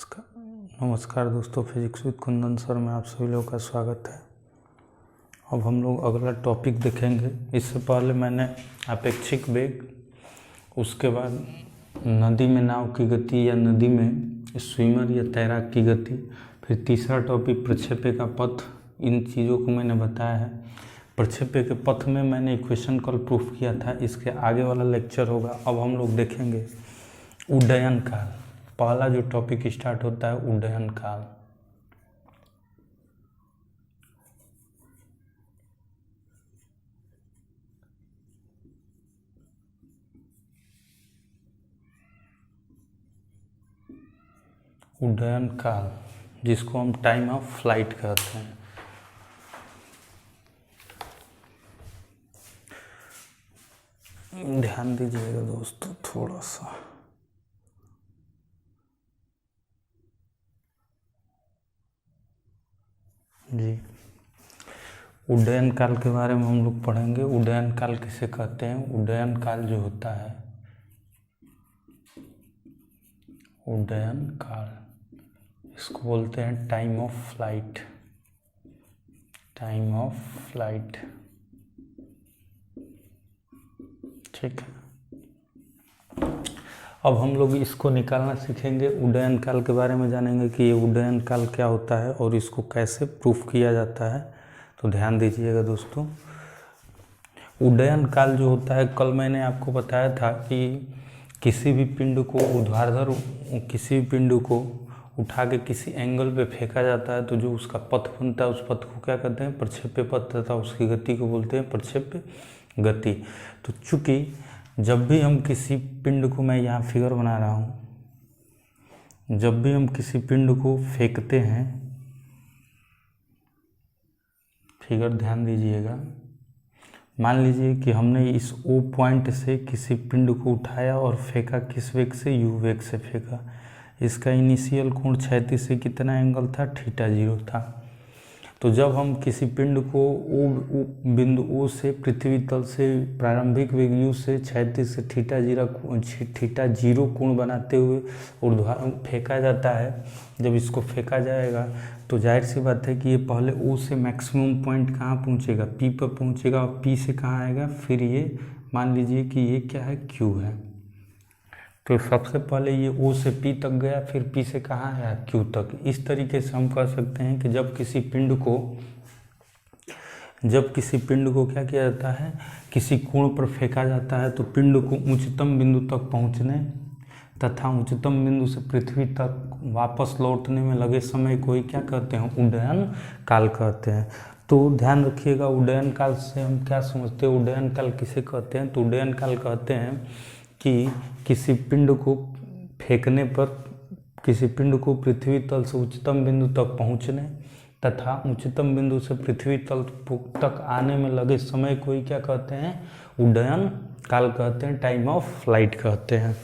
नमस्कार दोस्तों, physics with Kundan sir में आप सभी लोगों का स्वागत है। अब हम लोग अगला टॉपिक देखेंगे। इससे पहले मैंने अपेक्षिक वेग, उसके बाद नदी में नाव की गति या नदी में स्विमर या तैराक की गति, फिर तीसरा टॉपिक प्रक्षेप्य का पथ, इन चीज़ों को मैंने बताया है। प्रक्षेप्य के पथ में मैंने इक्वेशन कल प्रूफ किया था, इसके आगे वाला लेक्चर होगा। अब हम लोग देखेंगे उड्डयन काल। पहला जो टॉपिक स्टार्ट होता है उड्डयन काल। उड्डयन काल, जिसको हम टाइम ऑफ फ्लाइट कहते हैं। ध्यान दीजिएगा दोस्तों थोड़ा सा। जी, उड्डयन काल के बारे में हम लोग पढ़ेंगे। उड्डयन काल किसे कहते हैं? उड्डयन काल जो होता है, उड्डयन काल, इसको बोलते हैं time of flight. Time of flight, ठीक है। अब हम लोग इसको निकालना सीखेंगे। उड्डयन काल के बारे में जानेंगे कि ये उड्डयन काल क्या होता है और इसको कैसे प्रूफ किया जाता है। तो ध्यान दीजिएगा दोस्तों। उड्डयन काल जो होता है, कल मैंने आपको बताया था कि किसी भी पिंड को ऊर्ध्वाधर, किसी भी पिंड को उठा के किसी एंगल पे फेंका जाता है तो जो उसका पथ बनता है उस पथ को क्या कहते हैं? प्रक्षेप्य पथ, तथा उसकी गति को बोलते हैं प्रक्षेप्य गति। तो चूंकि जब भी हम किसी पिंड को, मैं यहाँ फिगर बना रहा हूँ, जब भी हम किसी पिंड को फेंकते हैं, फिगर ध्यान दीजिएगा। मान लीजिए कि हमने इस O पॉइंट से किसी पिंड को उठाया और फेंका, किस वेग से? U वेग से फेंका। इसका इनिशियल कोण क्षैतिज से कितना एंगल था? θ0 था। तो जब हम किसी पिंड को बिंदु O से पृथ्वी तल से प्रारंभिक वेग U से क्षैतिज से θ0 कोण बनाते हुए ऊर्ध्वाधर फेंका जाता है, जब इसको फेंका जाएगा तो जाहिर सी बात है कि ये पहले O से मैक्सिमम पॉइंट कहाँ पहुँचेगा? P पर पहुँचेगा, और P से कहाँ आएगा? फिर ये मान लीजिए कि ये क्या है? Q है। तो सबसे पहले ये O से P तक गया, फिर P से कहाँ आया? Q तक। इस तरीके से हम कह सकते हैं कि जब किसी पिंड को क्या किया जाता है? किसी कोण पर फेंका जाता है तो पिंड को उच्चतम बिंदु तक पहुँचने तथा उच्चतम बिंदु से पृथ्वी तक वापस लौटने में लगे समय को ही क्या कहते हैं? उड्डयन काल कहते हैं। तो ध्यान रखिएगा, उड्डयन काल से हम क्या समझते हैं? उड्डयन काल किसे कहते हैं? तो उड्डयन काल कहते हैं कि किसी पिंड को फेंकने पर, किसी पिंड को पृथ्वी तल से उच्चतम बिंदु तक पहुंचने तथा उच्चतम बिंदु से पृथ्वी तल तक आने में लगे समय को ही क्या कहते हैं? उड्डयन काल कहते हैं, टाइम ऑफ फ्लाइट कहते हैं।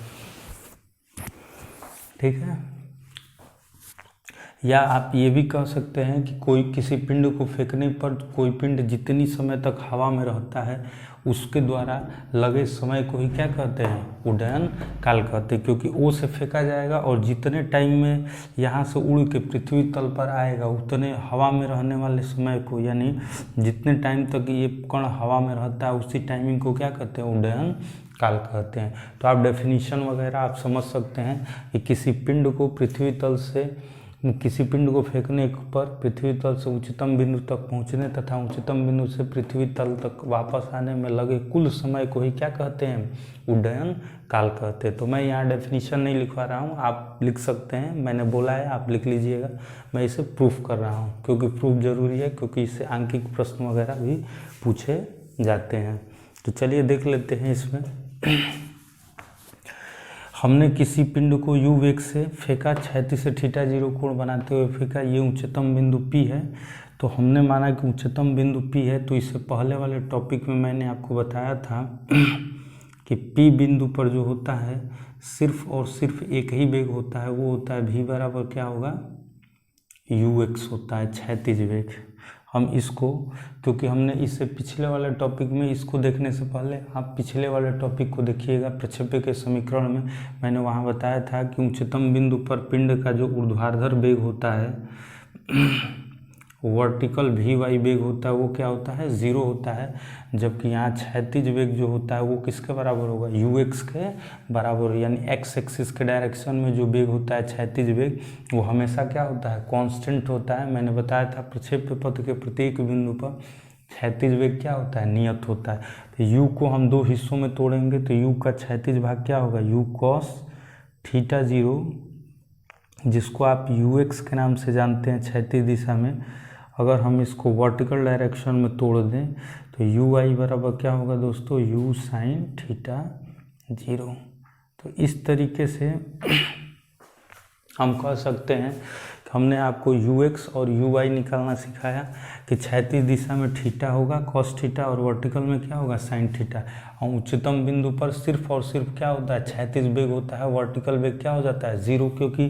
ठीक है। या आप ये भी कह सकते हैं कि कोई किसी पिंड को फेंकने पर कोई पिंड जितनी समय तक हवा में रहता है उसके द्वारा लगे समय को ही क्या कहते हैं? उड्डयन काल कहते हैं। क्योंकि O से फेंका जाएगा और जितने टाइम में यहाँ से उड़ के पृथ्वी तल पर आएगा उतने हवा में रहने वाले समय को, यानी जितने टाइम तक ये कण हवा में रहता है उसी टाइमिंग को क्या कहते हैं? उड्डयन काल कहते हैं। तो आप डेफिनेशन वगैरह आप समझ सकते हैं कि किसी पिंड को पृथ्वी तल से, किसी पिंड को फेंकने पर पृथ्वी तल से उच्चतम बिंदु तक पहुंचने तथा उच्चतम बिंदु से पृथ्वी तल तक वापस आने में लगे कुल समय को ही क्या कहते हैं? उड्डयन काल कहते हैं। तो मैं यहाँ डेफिनेशन नहीं लिखवा रहा हूँ, आप लिख सकते हैं, मैंने बोला है आप लिख लीजिएगा। मैं इसे प्रूफ कर रहा हूँ क्योंकि प्रूफ जरूरी है, क्योंकि इससे आंकिक प्रश्न वगैरह भी पूछे जाते हैं। तो चलिए देख लेते हैं। इसमें हमने किसी पिंड को U वेग से फेंका, क्षैतिज से θ0 कोण बनाते हुए फेंका, ये उच्चतम बिंदु P है। तो हमने माना कि उच्चतम बिंदु P है, तो इससे पहले वाले टॉपिक में मैंने आपको बताया था कि P बिंदु पर जो होता है सिर्फ और सिर्फ एक ही वेग होता है, वो होता है V बराबर क्या होगा? UX होता है, क्षैतिज वेग। हम इसको, क्योंकि हमने इससे पिछले वाले टॉपिक में, इसको देखने से पहले आप पिछले वाले टॉपिक को देखिएगा। प्रक्षेप्य के समीकरण में मैंने वहाँ बताया था कि उच्चतम बिंदु पर पिंड का जो ऊर्ध्वाधर वेग होता है, वर्टिकल वी वाई वेग होता है, वो क्या होता है, 0 होता है। जबकि यहाँ क्षैतिज वेग जो होता है वो किसके बराबर होगा, यू एक्स के बराबर, यानी एक्स एक्सिस के डायरेक्शन में जो वेग होता है क्षैतिज वेग, वो हमेशा क्या होता है, कांस्टेंट होता है। मैंने बताया था प्रक्षेप्य पथ के प्रत्येक बिंदु पर क्षैतिज वेग क्या होता है, नियत होता है। तो यू को हम 2 हिस्सों में तोड़ेंगे, तो यू का क्षैतिज भाग क्या होगा, यू कॉस थीटा 0, जिसको आप यू एक्स के नाम से जानते हैं क्षैतिज दिशा में। अगर हम इसको वर्टिकल डायरेक्शन में तोड़ दें तो यू आई बराबर क्या होगा दोस्तों, यू साइन थीटा 0। तो इस तरीके से हम कह सकते हैं कि हमने आपको यू एक्स और यू वाई निकालना सिखाया कि क्षैतिज दिशा में थीटा होगा कॉस थीटा और वर्टिकल में क्या होगा, साइन थीटा। और उच्चतम बिंदु पर सिर्फ और सिर्फ क्या होता है, क्षैतिज वेग होता है, वर्टिकल वेग क्या हो जाता है, 0, क्योंकि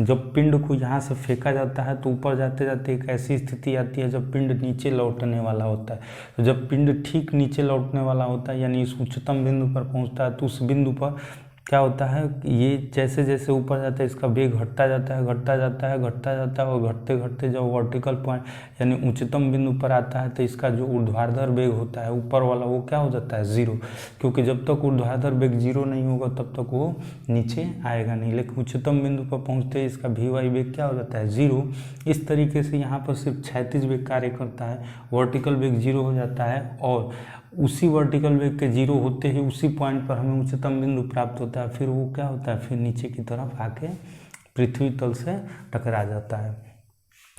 जब पिंड को यहाँ से फेंका जाता है तो ऊपर जाते जाते एक ऐसी स्थिति आती है जब पिंड नीचे लौटने वाला होता है। तो जब पिंड ठीक नीचे लौटने वाला होता है, यानी इस उच्चतम बिंदु पर पहुँचता है, तो उस बिंदु पर क्या होता है, ये जैसे जैसे ऊपर जाता है इसका वेग घटता जाता है, घटता जाता है, घटता जाता है, और घटते घटते जब वर्टिकल पॉइंट यानी उच्चतम बिंदु पर आता है तो इसका जो ऊर्ध्वाधर वेग होता है ऊपर वाला, वो क्या हो जाता है, 0, क्योंकि जब तक ऊर्ध्वाधर वेग 0 नहीं होगा तब तक वो नीचे आएगा नहीं। लेकिन उच्चतम बिंदु पर पहुँचते ही इसका वी वाई वेग क्या हो जाता है, 0। इस तरीके से यहाँ पर सिर्फ क्षैतिज वेग कार्य करता है, वर्टिकल वेग 0 हो जाता है, और उसी वर्टिकल वेग के 0 होते ही उसी पॉइंट पर हमें उच्चतम बिंदु प्राप्त होता है। फिर वो क्या होता है, फिर नीचे की तरफ आके पृथ्वी तल से टकरा जाता है।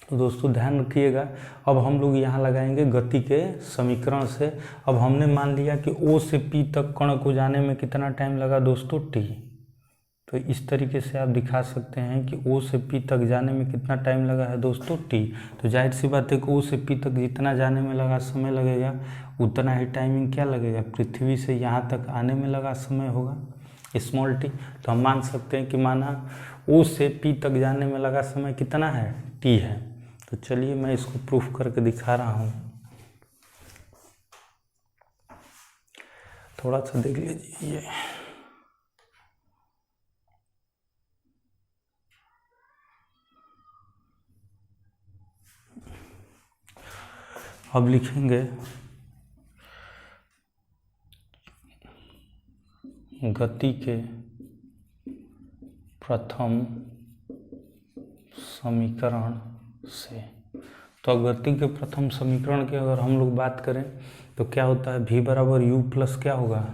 तो दोस्तों ध्यान रखिएगा। अब हम लोग यहाँ लगाएंगे गति के समीकरण से। अब हमने मान लिया कि O से P तक कण को जाने में कितना टाइम लगा दोस्तों, T। तो इस तरीके से आप दिखा सकते हैं कि O से P तक जाने में कितना टाइम लगा है दोस्तों, T। तो जाहिर सी बात है कि O से P तक जितना जाने में लगा समय लगेगा उतना ही टाइमिंग क्या लगेगा, पृथ्वी से यहाँ तक आने में लगा समय होगा, स्मॉल t। तो हम मान सकते हैं कि माना O से P तक जाने में लगा समय कितना है, t है। तो चलिए मैं इसको प्रूफ करके दिखा रहा हूँ, थोड़ा सा देख लीजिए। ये अब लिखेंगे गति के प्रथम समीकरण से। तो गति के प्रथम समीकरण की अगर हम लोग बात करें तो क्या होता है, v बराबर u प्लस क्या होगा,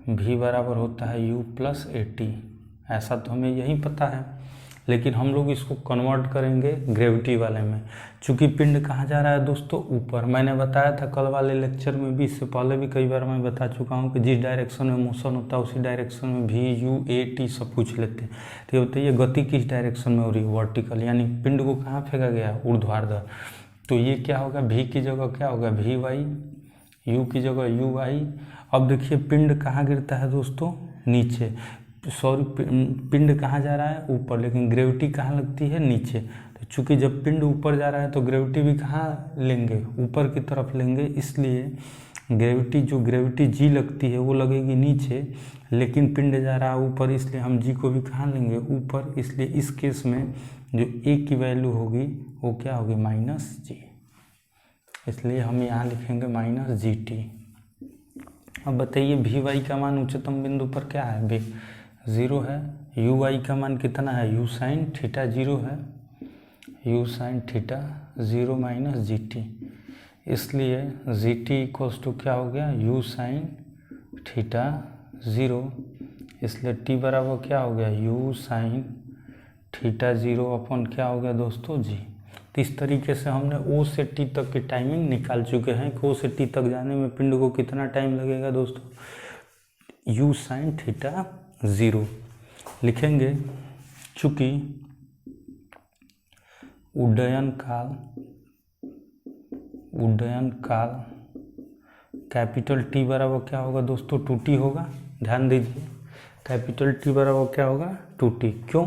v बराबर होता है u प्लस at। ऐसा तो हमें यही पता है, लेकिन हम लोग इसको कन्वर्ट करेंगे ग्रेविटी वाले में। चूँकि पिंड कहाँ जा रहा है दोस्तों, ऊपर। मैंने बताया था कल वाले लेक्चर में भी, इससे पहले भी कई बार मैं बता चुका हूँ कि जिस डायरेक्शन में मोशन होता है उसी डायरेक्शन में v u a t सब पूछ लेते हैं। तो ये बताइए गति किस डायरेक्शन में हो रही है, वर्टिकल, यानी पिंड को कहाँ फेंका गया, ऊर्ध्वाधर। तो ये क्या होगा, v की जगह क्या होगा v y, u की जगह u y। अब देखिए पिंड कहाँ गिरता है दोस्तों, नीचे। सॉरी, पिंड कहाँ जा रहा है, ऊपर, लेकिन ग्रेविटी कहाँ लगती है, नीचे। तो चूंकि जब पिंड ऊपर जा रहा है तो ग्रेविटी भी कहाँ लेंगे, ऊपर की तरफ लेंगे, इसलिए ग्रेविटी जो ग्रेविटी जी लगती है वो लगेगी नीचे, लेकिन पिंड जा रहा है ऊपर, इसलिए हम जी को भी कहाँ लेंगे, ऊपर। इसलिए इस केस में जो ए की वैल्यू होगी वो क्या होगी, माइनस जी। इसलिए हम यहाँ लिखेंगे माइनस जी टी। अब बताइए वी वाई का मान उच्चतम बिंदु पर क्या है, वी 0 है। यू वाई का मान कितना है, यू साइन थीटा 0 है, you sine theta 0 minus G T. इसलिए जी टी इक्वल्स टू क्या हो गया, यू साइन थीटा 0। इसलिए टी बराबर क्या हो गया, यू साइन थीटा 0 अपन क्या हो गया दोस्तों, जी। तो इस तरीके से हमने ओ से टी तक की टाइमिंग निकाल चुके हैं कि ओ से टी तक जाने में पिंड को कितना टाइम लगेगा दोस्तों, यू साइन थीटा 0 लिखेंगे। चूँकि उड्डयन काल कैपिटल टी बराबर क्या होगा दोस्तों, 2t होगा। ध्यान दीजिए, कैपिटल टी बराबर क्या होगा, 2t। क्यों,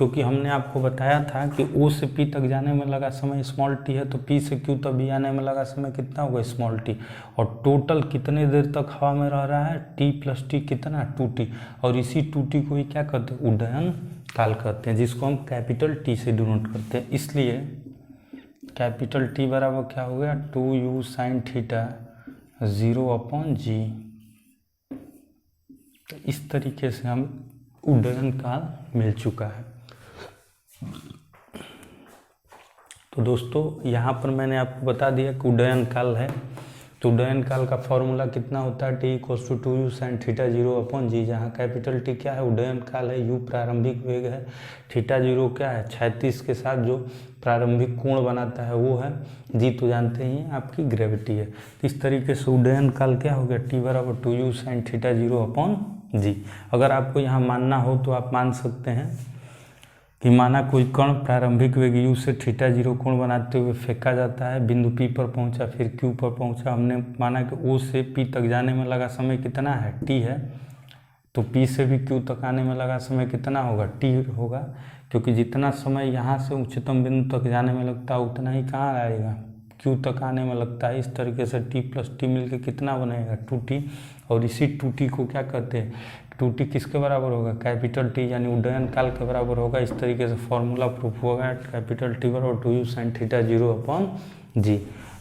क्योंकि हमने आपको बताया था कि O से P तक जाने में लगा समय स्मॉल t है, तो P से Q तक भी आने में लगा समय कितना होगा स्मॉल t, और टोटल कितने देर तक हवा में रह रहा है t प्लस टी कितना 2t, और इसी 2t को ही क्या कहते हैं उड्डयन काल कहते हैं, जिसको हम कैपिटल T से डिनोट करते हैं। इसलिए कैपिटल T बराबर क्या हो गया 2u साइन थीटा 0/g। तो इस तरीके से हम उड्डयन काल मिल चुका है। तो दोस्तों यहाँ पर मैंने आपको बता दिया कि उड्डयन काल है, तो उड्डयन काल का फॉर्मूला कितना होता है t = 2u sine theta 0/g, जहाँ कैपिटल T क्या है उड्डयन काल है, u प्रारंभिक वेग है, थीटा 0 क्या है क्षैतिज के साथ जो प्रारंभिक कोण बनाता है वो है, g तो जानते ही आपकी ग्रेविटी है। तो इस तरीके से उड्डयन काल क्या हो गया t बराबर 2u साइन थीटा 0/g। अगर आपको यहाँ मानना हो तो आप मान सकते हैं कि माना कोई कण प्रारंभिक वेग u से थीटा 0 कोण बनाते हुए फेंका जाता है, बिंदु P पर पहुंचा, फिर Q पर पहुंचा। हमने माना कि O से P तक जाने में लगा समय कितना है t है, तो P से भी Q तक आने में लगा समय कितना होगा t होगा, क्योंकि जितना समय यहाँ से उच्चतम बिंदु तक जाने में लगता है उतना ही कहाँ आएगा Q तक आने में लगता है। इस तरीके से t प्लस टी मिलकर कितना बनेगा 2t, और इसी 2t को क्या कहते हैं 2t किसके बराबर होगा कैपिटल T यानी उड्डयन काल के बराबर होगा। इस तरीके से फॉर्मूला प्रूफ होगा कैपिटल T बराबर 2u साइन थीटा 0/g।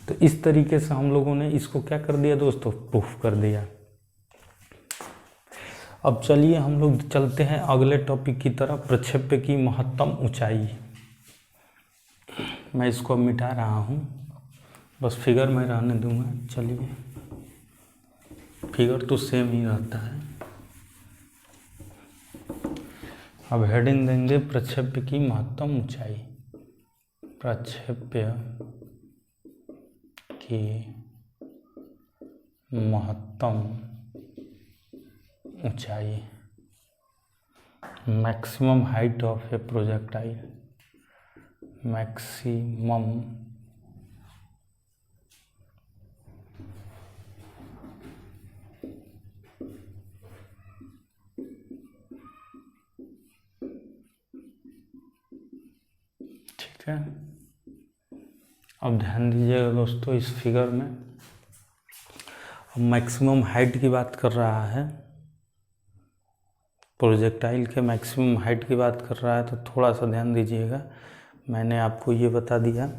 तो इस तरीके से हम लोगों ने इसको क्या कर दिया दोस्तों प्रूफ कर दिया। अब चलिए हम लोग चलते हैं अगले टॉपिक की तरफ, प्रक्षेप्य की महत्तम ऊंचाई। मैं इसको मिटा रहा हूँ, बस फिगर में रहने दूंगा। चलिए फिगर तो सेम ही रहता है। अब हेडिंग देंगे प्रक्षेप्य की महत्तम ऊंचाई। प्रक्षेप्य की महत्तम ऊंचाई, maximum height of a projectile, maximum ठीक है। अब ध्यान दीजिएगा दोस्तों इस फिगर में, अब मैक्सिमम हाइट की बात कर रहा है, प्रोजेक्टाइल के मैक्सिमम हाइट की बात कर रहा है, तो थोड़ा सा ध्यान दीजिएगा। मैंने आपको ये बता दिया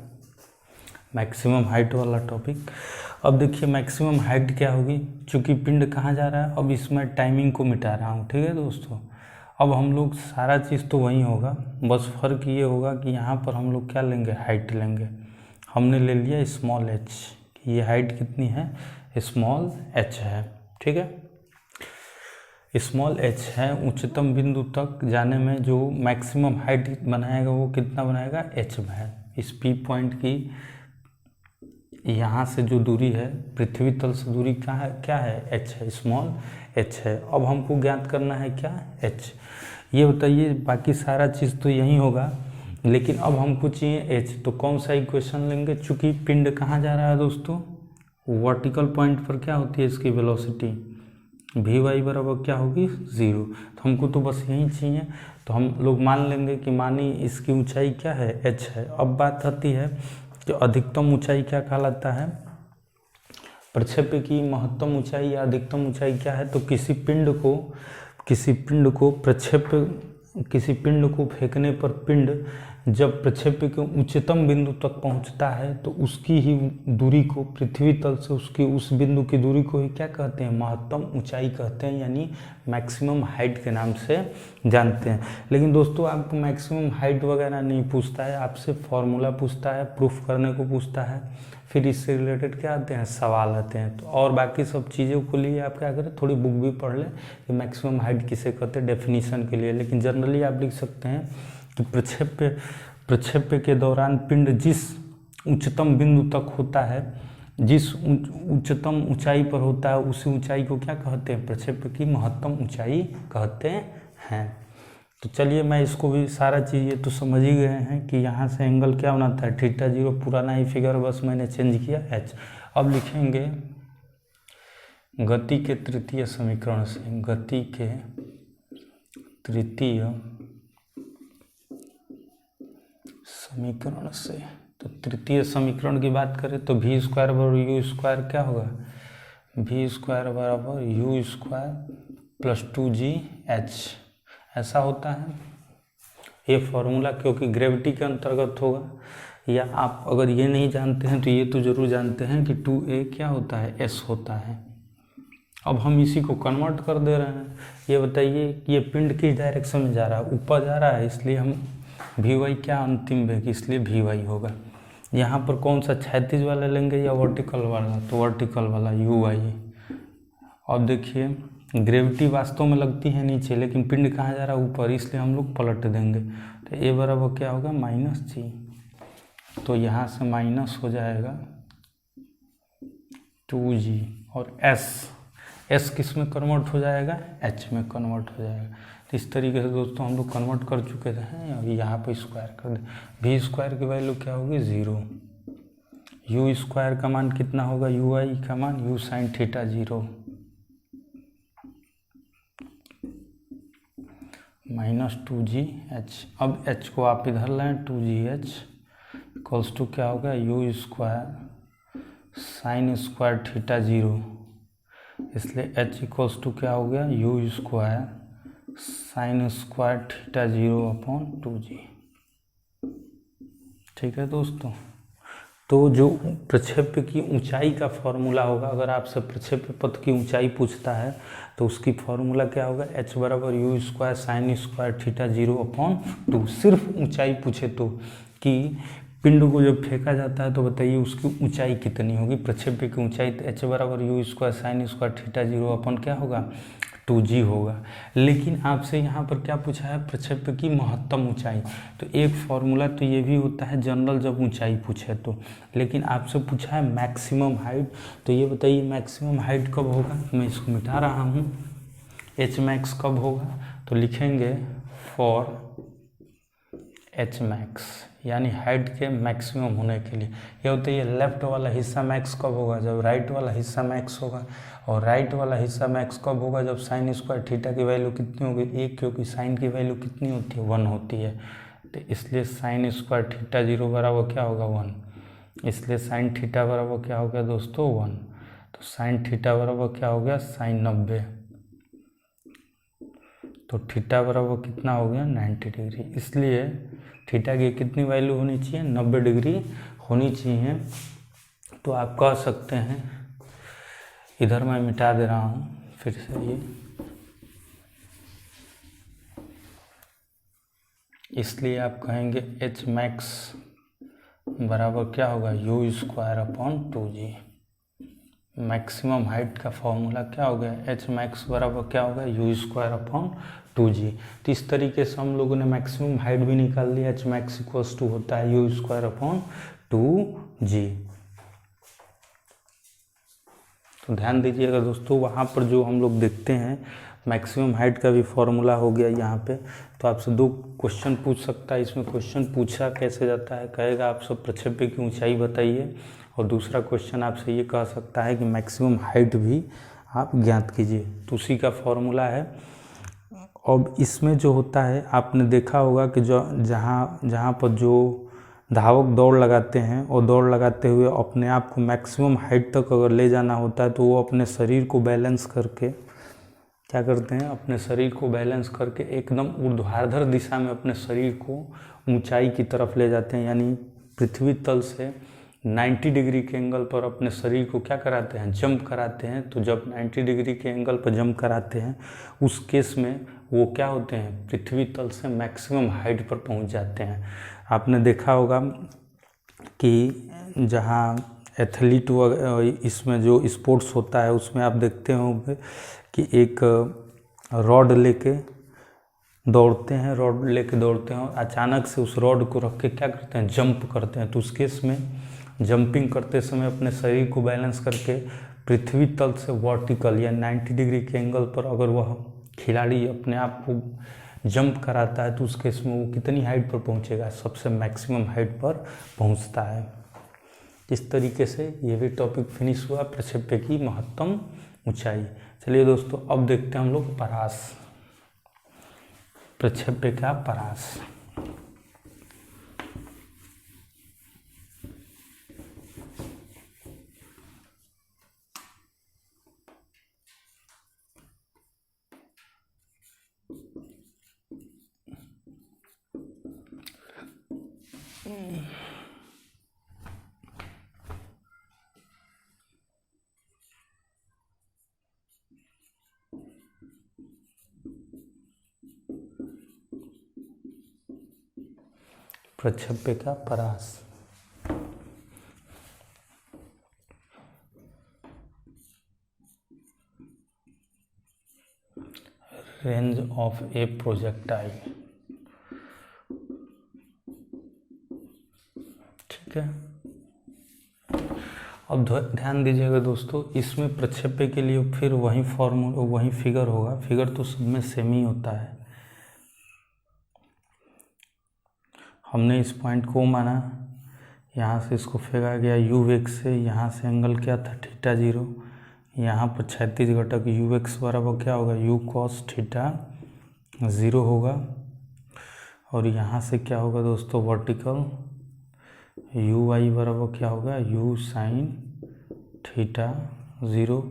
मैक्सिमम हाइट वाला टॉपिक। अब देखिए मैक्सिमम हाइट क्या होगी, चूँकि पिंड कहाँ जा रहा है, अब इसमें टाइमिंग को मिटा रहा हूँ, ठीक है दोस्तों। अब हम लोग सारा चीज़ तो वही होगा, बस फ़र्क ये होगा कि यहाँ पर हम लोग क्या लेंगे हाइट लेंगे। हमने ले लिया स्मॉल h, कि ये हाइट कितनी है स्मॉल h है, ठीक है। स्मॉल h है, उच्चतम बिंदु तक जाने में जो मैक्सिमम हाइट बनाएगा वो कितना बनाएगा h है। इस P पॉइंट की यहाँ से जो दूरी है पृथ्वी तल से दूरी क्या है h है, स्मॉल h है। अब हमको ज्ञात करना है क्या h, ये बताइए। बाकी सारा चीज़ तो यही होगा, लेकिन अब हमको चाहिए h, तो कौन सा इक्वेशन लेंगे। चूँकि पिंड कहाँ जा रहा है दोस्तों वर्टिकल पॉइंट पर, क्या होती है इसकी वेलोसिटी vy बराबर क्या होगी 0, तो हमको तो बस यही चाहिए। तो हम लोग मान लेंगे कि मानी इसकी ऊंचाई क्या है h है। अब बात आती है कि अधिकतम ऊंचाई क्या कहलाता है, प्रक्षेप्य की महत्तम ऊंचाई या अधिकतम ऊंचाई क्या है। तो किसी पिंड को फेंकने पर पिंड जब प्रक्षेप्य के उच्चतम बिंदु तक पहुंचता है तो उसकी ही दूरी को पृथ्वी तल से उसकी उस बिंदु की दूरी को ही क्या कहते हैं महत्तम ऊंचाई कहते हैं, यानी मैक्सिमम हाइट के नाम से जानते हैं। लेकिन दोस्तों आपको मैक्सिमम हाइट वगैरह नहीं पूछता है, आपसे फॉर्मूला पूछता है, प्रूफ करने को पूछता है, फिर इससे रिलेटेड क्या आते हैं सवाल आते हैं। तो और बाकी सब चीज़ों के लिए आप क्या करें थोड़ी बुक भी पढ़ लें कि मैक्सिमम हाइट किसे कहते हैं डेफिनीशन के लिए। लेकिन जनरली आप लिख सकते हैं कि प्रक्षेप्य के दौरान पिंड जिस उच्चतम बिंदु तक होता है, जिस उच्चतम ऊंचाई पर होता है, उसी ऊंचाई को क्या कहते हैं प्रक्षेप्य की महत्तम ऊंचाई कहते हैं। तो चलिए मैं इसको भी सारा चीज़ ये तो समझ ही गए हैं कि यहाँ से एंगल क्या बनाता है थीटा 0, पुराना ही फिगर बस मैंने चेंज किया h। अब लिखेंगे गति के तृतीय समीकरण से, गति के तृतीय समीकरण से। तो तृतीय समीकरण की बात करें तो वी स्क्वायर बराबर यू स्क्वायर क्या होगा, वी स्क्वायर बराबर यू स्क्वायर प्लस 2gh ऐसा होता है ये फॉर्मूला, क्योंकि ग्रेविटी के अंतर्गत होगा। या आप अगर ये नहीं जानते हैं तो ये तो ज़रूर जानते हैं कि 2a क्या होता है, s होता है। अब हम इसी को कन्वर्ट कर दे रहे हैं। ये बताइए कि ये पिंड किस डायरेक्शन में जा रहा है, ऊपर जा रहा है, इसलिए हम वी क्या अंतिम वेग, इसलिए वी होगा। यहाँ पर कौन सा क्षैतिज वाला लेंगे या वर्टिकल वाला, तो वर्टिकल वाला u आई। अब देखिए ग्रेविटी वास्तव में लगती है नीचे, लेकिन पिंड कहाँ जा रहा है, ऊपर, इसलिए हम लोग पलट देंगे। तो a बराबर क्या होगा, -g। तो यहाँ से माइनस हो जाएगा 2g और s किस में कन्वर्ट हो जाएगा, h में कन्वर्ट हो जाएगा। तो इस तरीके से दोस्तों हम लोग कन्वर्ट कर चुके हैं। अभी यहाँ पर स्क्वायर कर दें, वी स्क्वायर की वैल्यू क्या होगी 0, यू स्क्वायर का मान कितना होगा, यू आई का मान u sin थीटा 0 -2gh। अब h को आप इधर लाएं, 2gh इक्वल्स टू क्या होगा, u square sine square theta 0, इसलिए h इक्वल्स टू क्या हो गया, u square sine square theta 0/2g। ठीक है दोस्तों, तो जो प्रक्षेप्य की ऊंचाई का फॉर्मूला होगा, अगर आपसे प्रक्षेप्य पथ की ऊंचाई पूछता है तो उसकी फॉर्मूला क्या होगा, h बराबर you square sine square theta 0/2। सिर्फ ऊंचाई पूछे तो, कि पिंड को जब फेंका जाता है तो बताइए उसकी ऊंचाई कितनी होगी, प्रक्षेप्य की ऊंचाई, तो h बराबर you square sine square theta 0 क्या होगा, 2g होगा। लेकिन आपसे यहाँ पर क्या पूछा है, प्रक्षेप्य की महत्तम ऊंचाई। तो एक फॉर्मूला तो ये भी होता है जनरल जब ऊंचाई पूछे तो, लेकिन आपसे पूछा है मैक्सिमम हाइट। तो ये बताइए मैक्सिमम हाइट कब होगा, मैं इसको मिटा रहा हूँ, एच मैक्स कब होगा, तो लिखेंगे फॉर एच मैक्स, यानी हाइट के मैक्सिमम होने के लिए। ये होता है ये लेफ्ट वाला हिस्सा मैक्स कब होगा, जब राइट वाला हिस्सा मैक्स होगा। और राइट वाला हिस्सा मैक्स कब होगा, जब साइन स्क्वायर थीटा की वैल्यू कितनी होगी, 1, क्योंकि साइन की वैल्यू कितनी होती है, 1 होती है। तो इसलिए साइन स्क्वायर थीटा 0 बराबर क्या होगा, 1। इसलिए साइन थीटा बराबर क्या हो गया दोस्तों, 1। तो साइन थीटा बराबर क्या हो गया, साइन 90। तो थीटा बराबर कितना हो गया, 90 डिग्री। इसलिए थीटा की कितनी वैल्यू होनी चाहिए, 90 डिग्री होनी चाहिए। तो आप कह सकते हैं, इधर मैं मिटा दे रहा हूँ फिर से ये, इसलिए आप कहेंगे एच मैक्स बराबर क्या होगा, यू स्क्वायर/2g। मैक्सिमम हाइट का फॉर्मूला क्या हो गया, एच मैक्स बराबर क्या होगा, यू स्क्वायर/2g। तो इस तरीके से हम लोगों ने मैक्सिमम हाइट भी निकाल ली, एच मैक्स इक्वल्स टू होता है यू स्क्वायर/2g। तो ध्यान दीजिएगा दोस्तों, वहाँ पर जो हम लोग देखते हैं मैक्सिमम हाइट का भी फॉर्मूला हो गया यहाँ पे। तो आपसे 2 क्वेश्चन पूछ सकता है इसमें। क्वेश्चन पूछा कैसे जाता है, कहेगा आप सब प्रक्षेप्य की ऊंचाई बताइए, और दूसरा क्वेश्चन आपसे ये कह सकता है कि मैक्सिमम हाइट भी आप ज्ञात कीजिए। तो उसी का फॉर्मूला है। अब इसमें जो होता है, आपने देखा होगा कि जो जहाँ पर जो धावक दौड़ लगाते हैं और दौड़ लगाते हुए अपने आप को मैक्सिमम हाइट तक अगर ले जाना होता है, तो वो अपने शरीर को बैलेंस करके क्या करते हैं, अपने शरीर को बैलेंस करके एकदम ऊर्ध्वाधर दिशा में अपने शरीर को ऊंचाई की तरफ ले जाते हैं। यानी पृथ्वी तल से 90 डिग्री के एंगल पर अपने शरीर को क्या कराते हैं, जंप कराते हैं। तो जब 90 डिग्री के एंगल पर जंप कराते हैं, उस केस में वो क्या होते हैं, पृथ्वी तल से मैक्सिमम हाइट पर पहुंच जाते हैं। आपने देखा होगा कि जहाँ एथलीट इसमें जो स्पोर्ट्स होता है, उसमें आप देखते होंगे कि एक रॉड लेके दौड़ते हैं, और अचानक से उस रॉड को रख के क्या करते हैं, जंप करते हैं। तो उस केस में जंपिंग करते समय अपने शरीर को बैलेंस करके पृथ्वी तल से वर्टिकल या 90 डिग्री के एंगल पर अगर वह खिलाड़ी अपने आप को जंप कराता है, तो उस केस में वो कितनी हाइट पर पहुंचेगा, सबसे मैक्सिमम हाइट पर पहुंचता है। इस तरीके से ये भी टॉपिक फिनिश हुआ, प्रक्षेप्य की महत्तम ऊंचाई। चलिए दोस्तों, अब देखते हैं हम लोग परास, प्रक्षेप्य का परास। प्रक्षेप्य का परास। Range of a projectile. ठीक है, अब ध्यान दीजिएगा दोस्तों, इसमें प्रक्षेप्य के लिए फिर वही फॉर्मूला वही फिगर होगा। फिगर तो सब में सेम ही होता है। हमने इस पॉइंट को माना, यहाँ से इसको फेंका गया यू एक्स से, यहाँ से एंगल क्या था थीटा 0, यहाँ पर क्षैतिज घटक यू एक्स बराबर क्या होगा यू कॉस थीटा 0 होगा, और यहाँ से क्या होगा दोस्तों वर्टिकल यू वाई बराबर क्या होगा you sine theta 0।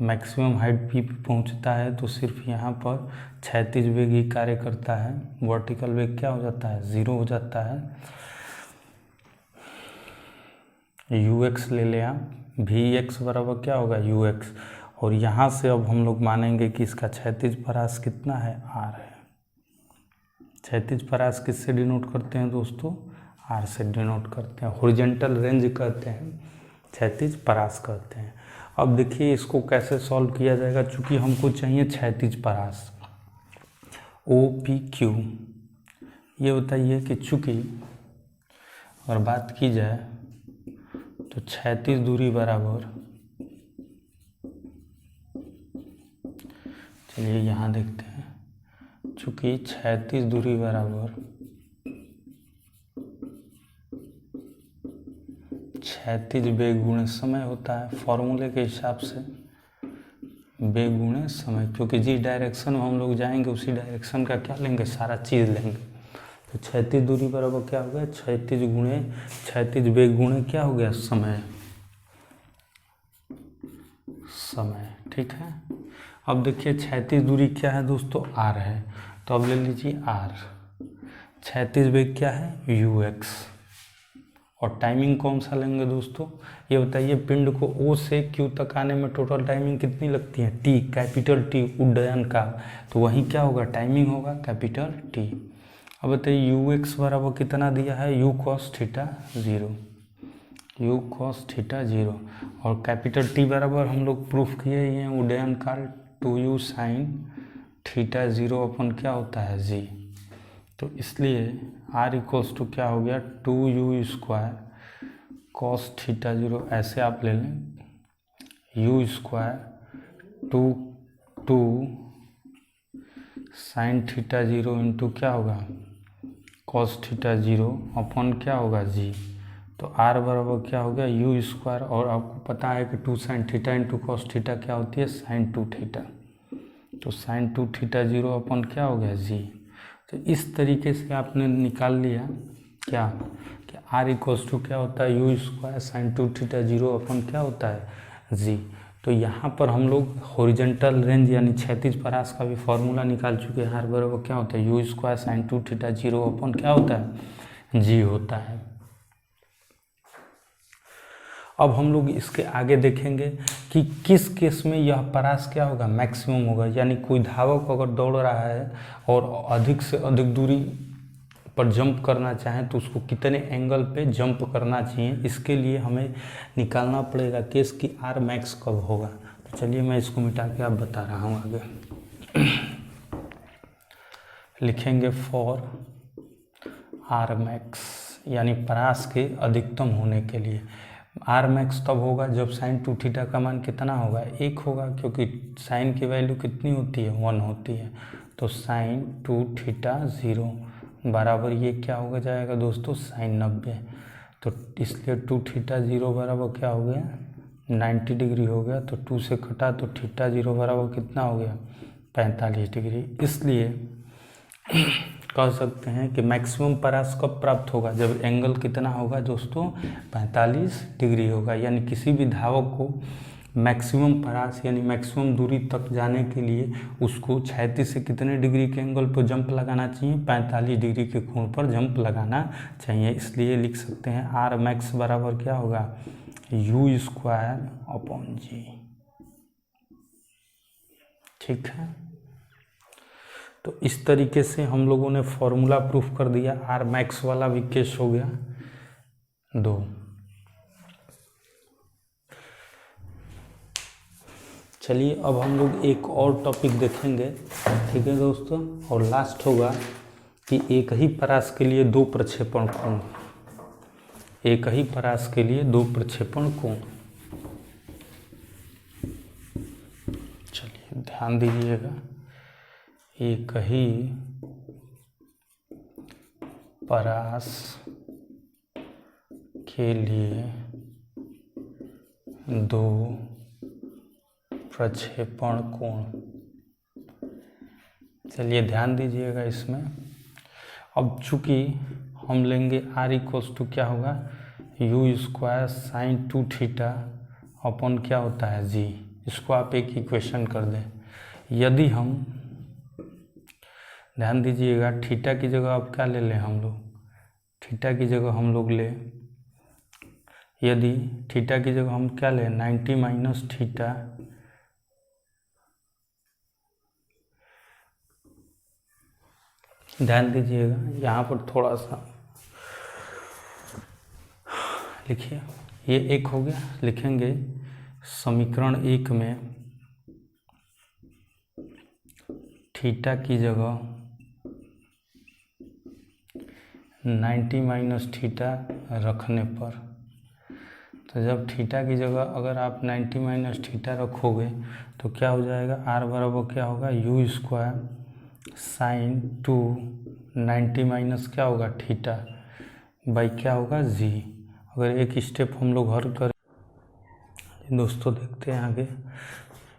Maximum height P पे पहुँचता है तो सिर्फ यहाँ पर क्षैतिज वेग ही कार्य करता है, वर्टिकल वेग क्या हो जाता है 0 हो जाता है। यू एक्स ले लें आप, वी एक्स बराबर क्या होगा यू एक्स, और यहाँ से अब हम लोग मानेंगे कि इसका क्षैतिज परास कितना है आर है। क्षैतिज परास किससे डिनोट करते हैं दोस्तों, आर से डिनोट करते हैं। हॉरिजॉन्टल रेंज कहते हैं, क्षैतिज परास कहते हैं। अब देखिए इसको कैसे सॉल्व किया जाएगा, चूँकि हमको चाहिए क्षैतिज परास ओ पी क्यू। ये बताइए कि चूँकि अगर बात की जाए तो क्षैतिज दूरी बराबर, चलिए यहाँ देखते हैं, चूँकि क्षैतिज दूरी बराबर क्षैतिज वेग गुणे समय होता है। फॉर्मूले के हिसाब से वेग गुणे समय, क्योंकि जिस डायरेक्शन में हम लोग जाएंगे उसी डायरेक्शन का क्या लेंगे सारा चीज़ लेंगे। तो क्षैतिज दूरी बराबर क्या हो गया क्षैतिज वेग गुणे क्या हो गया समय। ठीक है, अब देखिए क्षैतिज दूरी क्या है दोस्तों आर है, तो अब ले लीजिए आर। क्षैतिज वेग क्या है यू एक्स, और टाइमिंग कौन सा लेंगे दोस्तों, ये बताइए पिंड को ओ से क्यू तक आने में टोटल टाइमिंग कितनी लगती है टी, कैपिटल टी उड्डयन काल, तो वही क्या होगा टाइमिंग होगा कैपिटल टी। अब बताइए यू एक्स बराबर कितना दिया है you cos theta 0, you cos theta 0, और कैपिटल टी बराबर हम लोग प्रूफ किए ही हैं उड्डयन काल 2u साइन थीटा 0 अपन क्या होता है जी। तो इसलिए r इक्वल्स टू क्या हो गया 2u स्क्वायर कॉस थीटा 0, ऐसे आप ले लें u square 2 sine theta 0 into क्या होगा कॉस थीटा 0 अपन क्या होगा जी। तो r बराबर क्या हो गया u स्क्वायर, और आपको पता है कि 2 sine theta into cos theta क्या होती है साइन 2 थीटा, तो साइन 2 थीटा 0 अपन क्या हो गया जी। तो इस तरीके से आपने निकाल लिया क्या कि r इक्वल्स टू क्या होता है यू स्क्वायर साइन 2 थीटा 0 अपन क्या होता है जी। तो यहाँ पर हम लोग हॉरिजॉन्टल रेंज यानी क्षैतिज परास का भी फॉर्मूला निकाल चुके हैं। r बराबर क्या होता है यू स्क्वायर साइन 2 थीटा 0 अपन क्या होता है जी होता है। अब हम लोग इसके आगे देखेंगे कि किस केस में यह परास क्या होगा मैक्सिमम होगा, यानी कोई धावक अगर दौड़ रहा है और अधिक से अधिक दूरी पर जंप करना चाहें तो उसको कितने एंगल पे जंप करना चाहिए, इसके लिए हमें निकालना पड़ेगा केस की आर मैक्स कब होगा। तो चलिए मैं इसको मिटा के आप बता रहा हूँ आगे। लिखेंगे फॉर आर मैक्स, यानी परास के अधिकतम होने के लिए आर मैक्स तब होगा जब साइन 2 थीटा का मान कितना होगा 1 होगा, क्योंकि साइन की वैल्यू कितनी होती है 1 होती है। तो साइन 2 थीटा 0 बराबर ये क्या होगा जाएगा दोस्तों साइन 90, तो इसलिए 2 थीटा 0 बराबर क्या हो गया 90 डिग्री हो गया। तो 2 से कटा तो थीटा 0 बराबर कितना हो गया 45 डिग्री। इसलिए कह सकते हैं कि मैक्सिमम परास कब प्राप्त होगा जब एंगल कितना होगा दोस्तों 45 डिग्री होगा, यानी किसी भी धावक को मैक्सिमम परास यानी मैक्सिमम दूरी तक जाने के लिए उसको क्षैतिज से कितने डिग्री के एंगल पर जंप लगाना चाहिए, 45 डिग्री के कोण पर जंप लगाना चाहिए। इसलिए लिख सकते हैं आर मैक्स बराबर क्या होगा, u स्क्वायर अपॉन जी। ठीक है, तो इस तरीके से हम लोगों ने फॉर्मूला प्रूफ कर दिया। आर मैक्स वाला भी केस हो गया 2। चलिए अब हम लोग एक और टॉपिक देखेंगे, ठीक है दोस्तों, और लास्ट होगा कि एक ही परास के लिए 2 प्रक्षेपण कोण, एक ही परास के लिए 2 प्रक्षेपण कोण। चलिए ध्यान दीजिएगा, एक ही परास के लिए 2 प्रक्षेपण कोण। चलिए ध्यान दीजिएगा इसमें। अब चूंकि हम लेंगे आर इक्वल्स टू क्या होगा, u square sine 2 theta upon क्या होता है जी। इसको आप एक इक्वेशन कर दें। यदि हम ध्यान दीजिएगा, थीटा की जगह अब क्या ले लें हम लोग, थीटा की जगह हम लोग ले, यदि थीटा की जगह हम क्या लें 90 माइनस थीटा, ध्यान दीजिएगा यहाँ पर थोड़ा सा लिखिए, ये एक हो गया। लिखेंगे समीकरण 1 में थीटा की जगह 90 माइनस थीटा रखने पर, तो जब थीटा की जगह अगर आप 90 माइनस थीटा रखोगे तो क्या हो जाएगा, आर बराबर क्या होगा u स्क्वायर साइन 2 90 माइनस क्या होगा थीटा बाई क्या होगा जी। अगर एक स्टेप हम लोग हल करें दोस्तों, देखते हैं आगे,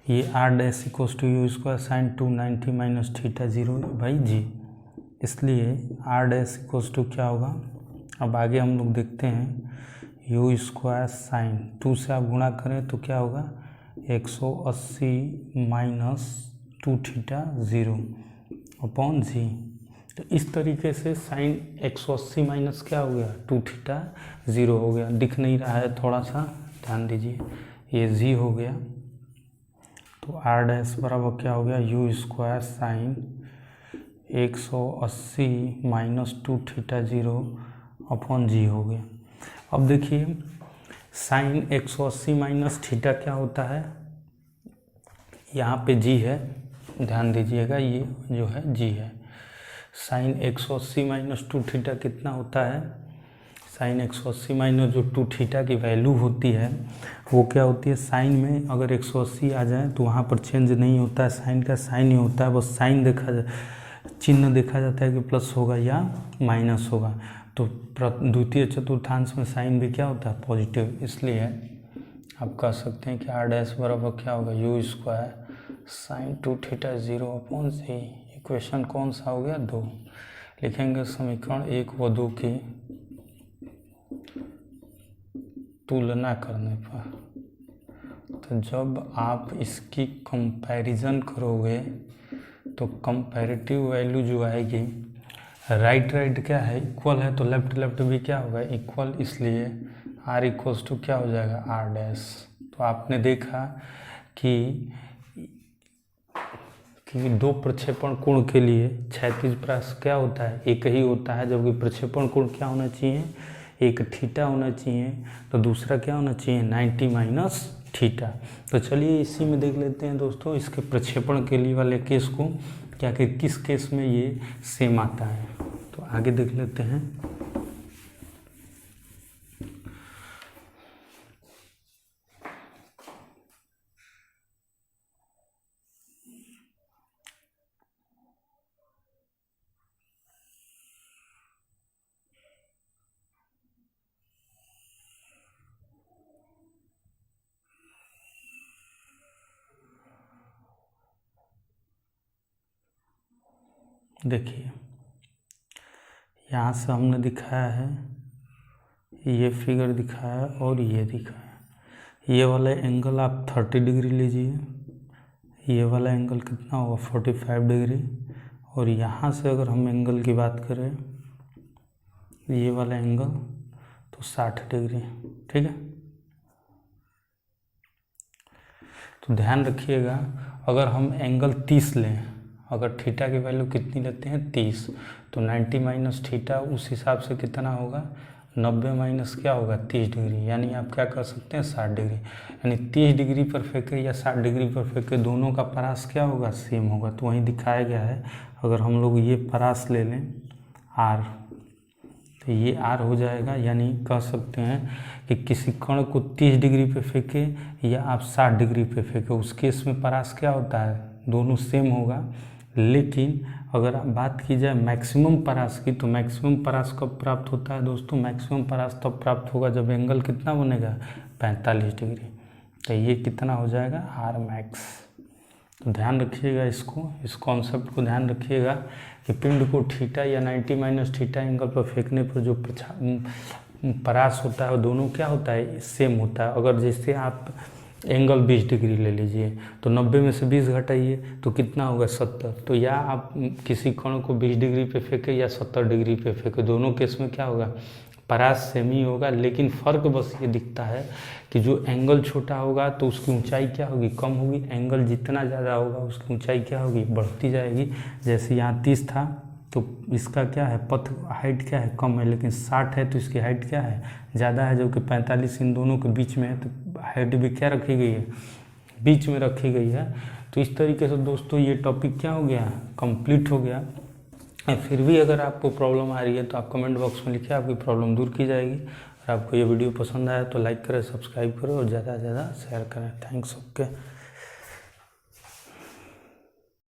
ये R dash equals to u square sine 2 90 minus theta 0 by g, इसलिए आर डैश इक्वल्स टू क्या होगा। अब आगे हम लोग देखते हैं, यू स्क्वायर साइन 2 से आप गुणा करें तो क्या होगा 180 माइनस 2 थीटा 0 अपॉन जी। तो इस तरीके से साइन 180 माइनस क्या हो गया 2 थीटा 0 हो गया। दिख नहीं रहा है, थोड़ा सा ध्यान दीजिए, ये जी हो गया। तो आर डैश बराबर क्या हो गया u square sine 180 minus 2 theta 0 upon g हो गया। अब देखिए साइन 180 माइनस थीटा क्या होता है, यहाँ पे जी है, ध्यान दीजिएगा ये जो है जी है। साइन 180 माइनस 2 थीटा कितना होता है, साइन 180 माइनस जो 2 थीटा की वैल्यू होती है वो क्या होती है, साइन में अगर 180 आ जाए तो वहाँ पर चेंज नहीं होता है, साइन का साइन ही होता है, बस साइन देखा जाए, चिन्ह देखा जाता है कि प्लस होगा या माइनस होगा। तो द्वितीय चतुर्थांश में साइन भी क्या होता है पॉजिटिव, इसलिए आप कह सकते हैं कि आर डैश बराबर क्या होगा u square sine 2 theta 0 upon g. Equation कौन सा हो गया 2। लिखेंगे समीकरण 1 व 2 की तुलना करने पर, तो जब आप इसकी कंपैरिजन करोगे तो कंपैरेटिव वैल्यू जो आएगी, राइट राइट क्या है इक्वल है, तो लेफ्ट लेफ्ट भी क्या होगा इक्वल, इसलिए आर इक्वल्स टू क्या हो जाएगा आर डैश। तो आपने देखा कि 2 प्रक्षेपण कोण के लिए क्षैतिज परास क्या होता है एक ही होता है, जबकि प्रक्षेपण कोण क्या होना चाहिए, एक थीटा होना चाहिए, तो दूसरा क्या होना चाहिए 90 माइनस थीटा। तो चलिए इसी में देख लेते हैं दोस्तों इसके प्रक्षेपण के लिए वाले केस को, क्या कि किस केस में ये सेम आता है। तो आगे देख लेते हैं। देखिए यहाँ से हमने दिखाया है, ये फिगर दिखाया है और ये दिखाया है। ये वाला एंगल आप 30 डिग्री लीजिए, ये वाला एंगल कितना होगा 45 डिग्री, और यहाँ से अगर हम एंगल की बात करें ये वाला एंगल तो 60 डिग्री। ठीक है, तो ध्यान रखिएगा अगर हम एंगल 30 लें, अगर थीटा की वैल्यू कितनी लेते हैं 30, तो 90 माइनस थीटा उस हिसाब से कितना होगा 90 माइनस क्या होगा 30 डिग्री, यानी आप क्या कर सकते हैं 60 डिग्री। यानी 30 डिग्री पर फेंके या 60 डिग्री पर फेंके दोनों का परास क्या होगा सेम होगा। तो वहीं दिखाया गया है, अगर हम लोग ये परास ले लें R, तो ये R हो जाएगा, यानी कह सकते हैं कि किसी कण को 30 डिग्री पे फेंके या आप 60 डिग्री पे फेंके, उस केस में परास क्या होता है दोनों सेम होगा। लेकिन अगर बात की जाए मैक्सिमम परास की, तो मैक्सिमम परास कब प्राप्त होता है दोस्तों, मैक्सिमम परास तब प्राप्त होगा जब एंगल कितना बनेगा 45 डिग्री। तो ये कितना हो जाएगा R मैक्स। तो ध्यान रखिएगा इसको, इस कॉन्सेप्ट को ध्यान रखिएगा कि पिंड को थीटा या 90 माइनस थीटा एंगल पर फेंकने पर जो परास होता है वो दोनों क्या होता है सेम होता है। अगर जैसे आप एंगल 20 डिग्री ले लीजिए तो 90 में से 20 घटाइए तो कितना होगा 70। तो या आप किसी कण को 20 डिग्री पे फेंके या 70 डिग्री पे फेंके, दोनों केस में क्या होगा परास सेम ही होगा। लेकिन फ़र्क बस ये दिखता है कि जो एंगल छोटा होगा तो उसकी ऊंचाई क्या होगी कम होगी, एंगल जितना ज़्यादा होगा उसकी ऊंचाई क्या होगी बढ़ती जाएगी। जैसे यहाँ 30 था तो इसका क्या है पथ हाइट क्या है कम है, लेकिन 60 है तो इसकी हाइट क्या है ज़्यादा है, जो कि 45 इन दोनों के बीच में है, तो हाइट भी क्या रखी गई है बीच में रखी गई है। तो इस तरीके से दोस्तों ये टॉपिक क्या हो गया कंप्लीट हो गया। फिर भी अगर आपको प्रॉब्लम आ रही है तो आप कमेंट बॉक्स में लिखिए, आपकी प्रॉब्लम दूर की जाएगी। और आपको ये वीडियो पसंद आया तो लाइक करें, सब्सक्राइब करें और ज़्यादा से ज़्यादा शेयर करें। थैंक्स। ओके।